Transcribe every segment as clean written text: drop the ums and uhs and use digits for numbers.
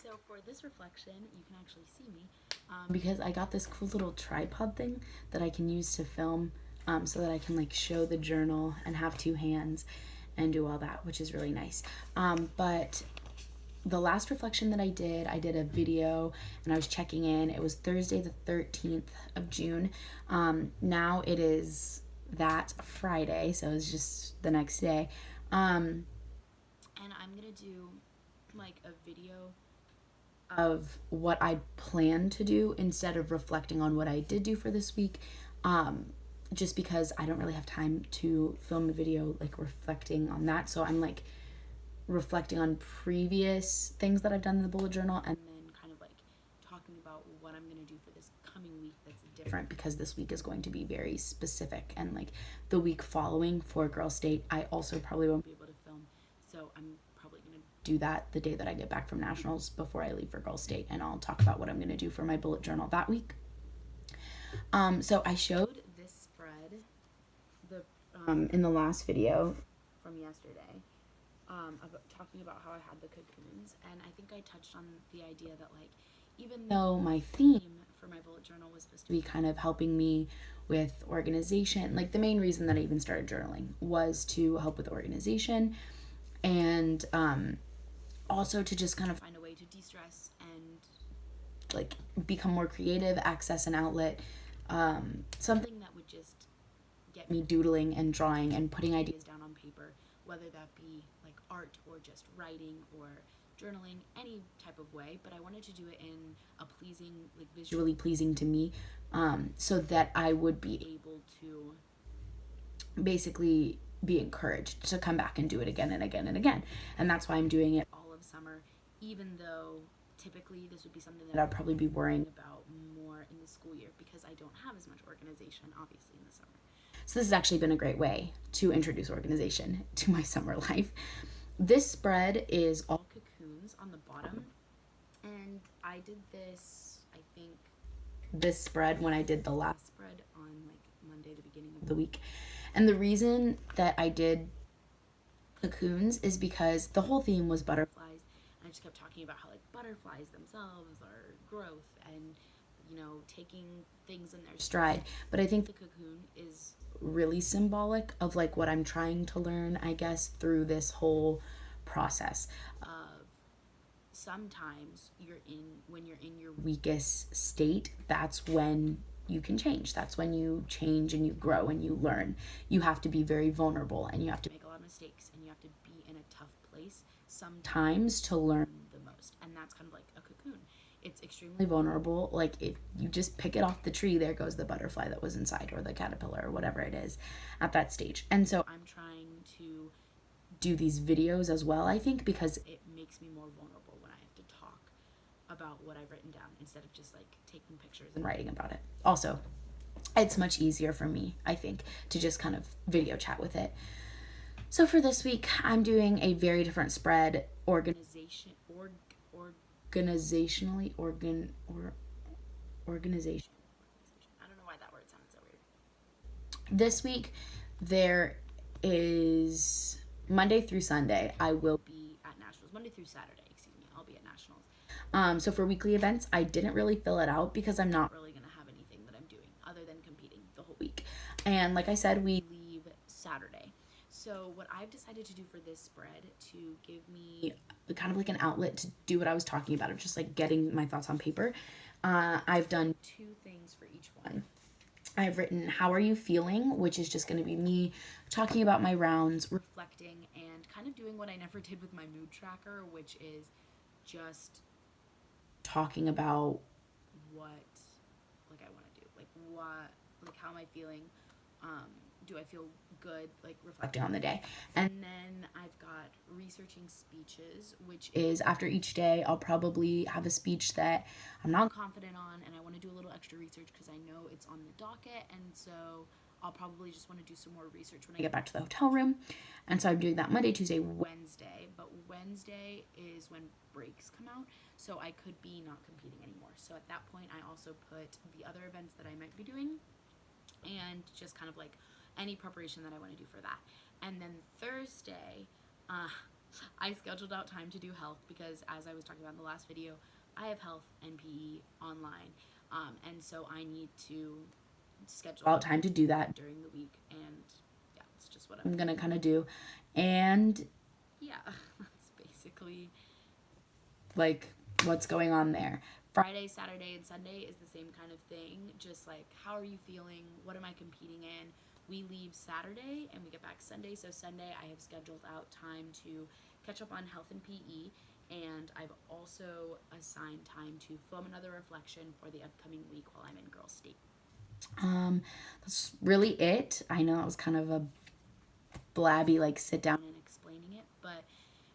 So for this reflection, you can actually see me because I got this cool little tripod thing that I can use to film, so that I can like show the journal and have two hands and do all that, which is really nice. But the last reflection that I did a video and I was checking in. It was Thursday the 13th of June. Now it is that Friday, so it's just the next day. And I'm gonna do like a video of what I plan to do instead of reflecting on what I did do for this week. Just because I don't really have time to film a video like reflecting on that. So I'm like reflecting on previous things that I've done in the bullet journal and then kind of like talking about what I'm going to do for this coming week that's different, because this week is going to be very specific, and like the week following for Girl State I also probably won't be able to film, so I'm probably going to do that the day that I get back from nationals before I leave for Girl State, and I'll talk about what I'm going to do for my bullet journal that week. So I showed this spread in the last video from yesterday, about talking about how I had the cocoons, and I think I touched on the idea that like even though my theme for my bullet journal was supposed to be kind of helping me with organization, like the main reason that I even started journaling was to help with organization, and also to just kind of find a way to de-stress and like become more creative, access an outlet, something that would just get me doodling and drawing and putting ideas down on paper, whether that be like art or just writing or journaling, any type of way. But I wanted to do it in a pleasing, like visually pleasing to me, so that I would be able to basically be encouraged to come back and do it again and again and again. And that's why I'm doing it all of summer, even though typically this would be something that I'd probably be worrying about more in the school year because I don't have as much organization, obviously, in the summer. So this has actually been a great way to introduce organization to my summer life. This spread is all cocoons on the bottom, and I did this, I think, this spread when I did the last spread on like Monday, the beginning of the week. And the reason that I did cocoons is because the whole theme was butterflies. And I just kept talking about how like butterflies themselves are growth and, you know, taking things in their stride. But I think the cocoon is really symbolic of like what I'm trying to learn, I guess, through this whole process of sometimes when you're in your weakest state, that's when you can change. That's when you change and you grow and you learn. You have to be very vulnerable and you have to make a lot of mistakes and you have to be in a tough place sometimes to learn the most. And that's kind of like a cocoon. It's extremely vulnerable. Like if you just pick it off the tree, there goes the butterfly that was inside, or the caterpillar, or whatever it is at that stage. And so I'm trying to do these videos as well, I think, because it makes me more vulnerable when I have to talk about what I've written down instead of just like taking pictures and writing about it. Also, it's much easier for me, I think, to just kind of video chat with it. So for this week, I'm doing a very different spread, organizationally, organization. I don't know why that word sounded so weird. This week, there is Monday through Sunday, I will be at nationals. Monday through Saturday, excuse me, I'll be at nationals. So for weekly events, I didn't really fill it out because I'm not really going to have anything that I'm doing other than competing the whole week. And like I said, we leave Saturday. So what I've decided to do for this spread to give me kind of like an outlet to do what I was talking about, of just like getting my thoughts on paper, I've done two things for each one. I've written "How are you feeling?", which is just going to be me talking about my rounds, reflecting, and kind of doing what I never did with my mood tracker, which is just talking about what like I want to do, like what, like how am I feeling, do I feel good, like reflecting on the day. And then I've got researching speeches, which is after each day I'll probably have a speech that I'm not confident on and I want to do a little extra research because I know it's on the docket, and so I'll probably just want to do some more research when I get back to the hotel room. And so I'm doing that Monday, Tuesday, Wednesday, but Wednesday is when breaks come out, so I could be not competing anymore. So at that point I also put the other events that I might be doing and just kind of like any preparation that I want to do for that. And then Thursday, I scheduled out time to do health because, as I was talking about in the last video, I have health and PE online. And so I need to schedule out time to do that during the week. And yeah, it's just what I'm going to kind of do. And yeah, that's basically like what's going on there. Friday, Saturday, and Sunday is the same kind of thing. Just like, how are you feeling? What am I competing in? We leave Saturday and we get back Sunday. So Sunday, I have scheduled out time to catch up on health and PE. And I've also assigned time to film another reflection for the upcoming week while I'm in Girls State. That's really it. I know that was kind of a blabby, like sit down and explaining it, but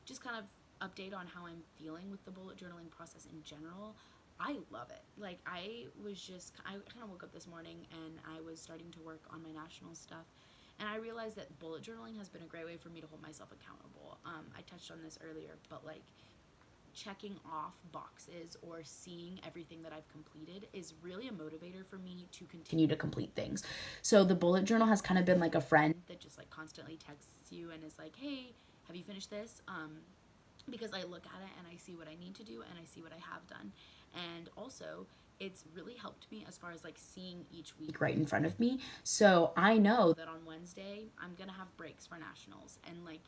just kind of update on how I'm feeling with the bullet journaling process in general. I love it. Like, I kind of woke up this morning and I was starting to work on my national stuff. And I realized that bullet journaling has been a great way for me to hold myself accountable. I touched on this earlier, but like checking off boxes or seeing everything that I've completed is really a motivator for me to continue to complete things. So the bullet journal has kind of been like a friend that just like constantly texts you and is like, hey, have you finished this? Because I look at it and I see what I need to do and I see what I have done. And also, it's really helped me as far as like seeing each week right in front of me. So I know that on Wednesday, I'm going to have breaks for nationals, and like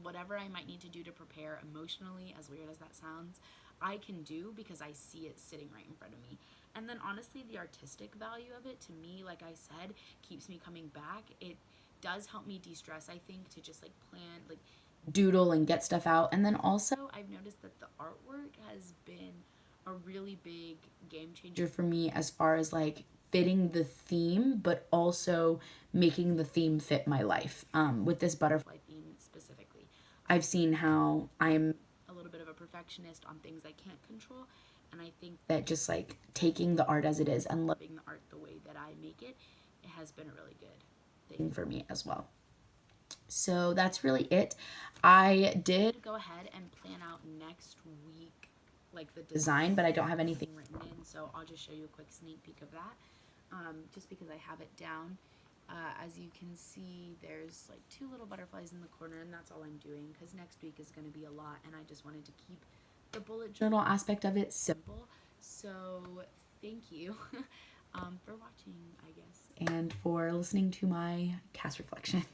whatever I might need to do to prepare emotionally, as weird as that sounds, I can do because I see it sitting right in front of me. And then honestly, the artistic value of it to me, like I said, keeps me coming back. It does help me de-stress, I think, to just like plan, like doodle and get stuff out. And then also I've noticed that the artwork has been a really big game changer for me as far as like fitting the theme, but also making the theme fit my life. With this butterfly theme specifically, I've seen how I'm a little bit of a perfectionist on things I can't control, and I think that just like taking the art as it is and loving the art the way that I make it, it has been a really good thing for me as well. So that's really it. I did go ahead and plan out next week, like the design, but I don't have anything written in, so I'll just show you a quick sneak peek of that, just because I have it down. As you can see, there's like 2 little butterflies in the corner, and that's all I'm doing because next week is going to be a lot, and I just wanted to keep the bullet journal aspect of it simple. So thank you for watching, I guess, and for listening to my cast reflection.